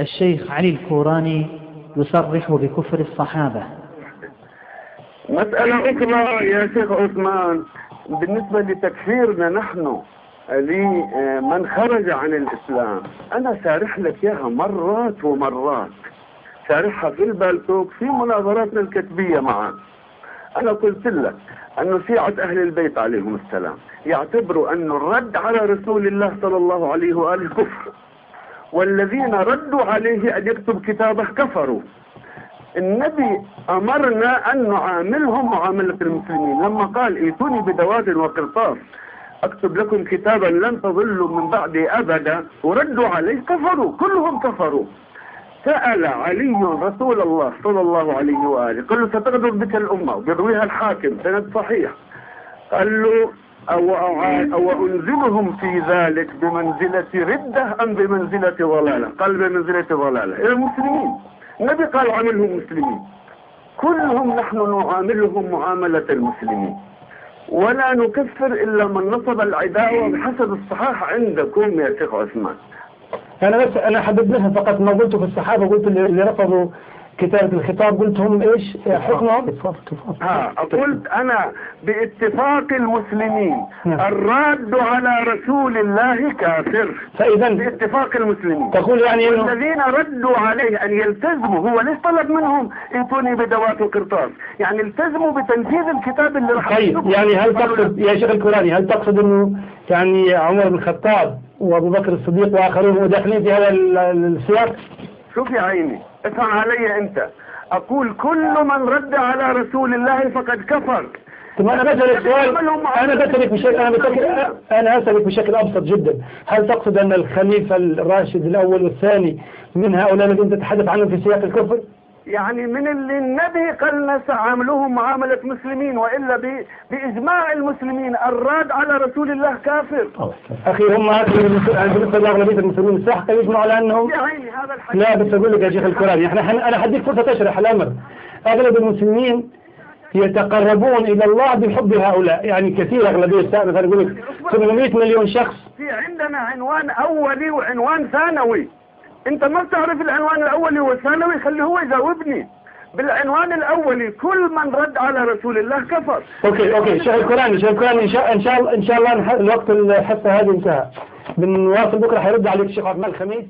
الشيخ علي الكوراني يصرح بكفر الصحابة. مسألة أخرى يا شيخ عثمان، بالنسبة لتكفيرنا نحن لمن خرج عن الإسلام، أنا سارح لك إياها مرات ومرات، سارحها في البالتوك في مناظراتنا الكتبية معا. أنا قلت لك أن شيعة أهل البيت عليهم السلام يعتبروا أن الرد على رسول الله صلى الله عليه وآله كفر، والذين ردوا عليه أن يكتب كتابه كفروا. النبي أمرنا أن نعاملهم معاملة المسلمين لما قال ائتوني بدوات وقرطاس أكتب لكم كتابا لن تضلوا من بعدي أبدا، وردوا عليه كفروا، كلهم كفروا. سأل علي رسول الله صلى الله عليه وآله قال له ستغدر بك الأمة، وبيرويها الحاكم سند صحيح، قال له أو أنزلهم في ذلك بمنزلة ردة أم بمنزلة ضلالة؟ قال بمنزلة ضلالة إلى المسلمين. النبي قال عاملهم مسلمين، كلهم نحن نعاملهم معاملة المسلمين، ولا نكفر إلا من نصب العداوة بحسب الصحاح عندكم يا شيخ عثمان. أنا حددتها فقط، ما قلته في الصحابة، قلت اللي رفضوا كتابة الخطاب قلت هم إيش حكمهم؟ قلت أنا باتفاق المسلمين الراد على رسول الله كافر، فإذا باتفاق المسلمين تقول يعني الذين ردوا عليه أن يلتزموا، هو ليش طلب منهم ائتوني بدوات وقرطاس؟ يعني التزموا بتنفيذ الكتاب اللي راح. طيب يعني هل تقصد يا شيخ الكوراني، هل تقصد إنه يعني عمر بن الخطاب وأبو بكر الصديق وآخرون داخلين في هذا السياق؟ شوف يا عيني، اسمع علي انت، اقول كل من رد على رسول الله فقد كفر. ثم انا بسألك سؤال، انا اسألك بشكل ابسط جدا، هل تقصد ان الخليفة الراشد الاول والثاني من هؤلاء الذين تتحدث عنهم في سياق الكفر؟ يعني من اللي النبي قال عاملوهم معاملة مسلمين، وإلا بإجماع المسلمين الراد على رسول الله كافر. أخي هم بالنسبة لأغلبية المسلمين الساحقة يجمعوا على أنهم لا، بس أقول لك يا شيخ الكوراني، أنا حديك فرصة تشرح الأمر. أغلب المسلمين يتقربون إلى الله بحب هؤلاء، يعني كثير أغلبية الساحقة، مثلا أقول لك 800 مليون شخص. في عندنا عنوان أولي وعنوان ثانوي، انت ما بتعرف العنوان الاولي والثانوي، خليه هو يجاوبني. بالعنوان الاولي كل من رد على رسول الله كفر. اوكي شيخ الكوراني ان شاء الله الوقت الحصه هذه انتهى، بنواصل بكره، حيرد عليك الشيخ عثمان الخميس.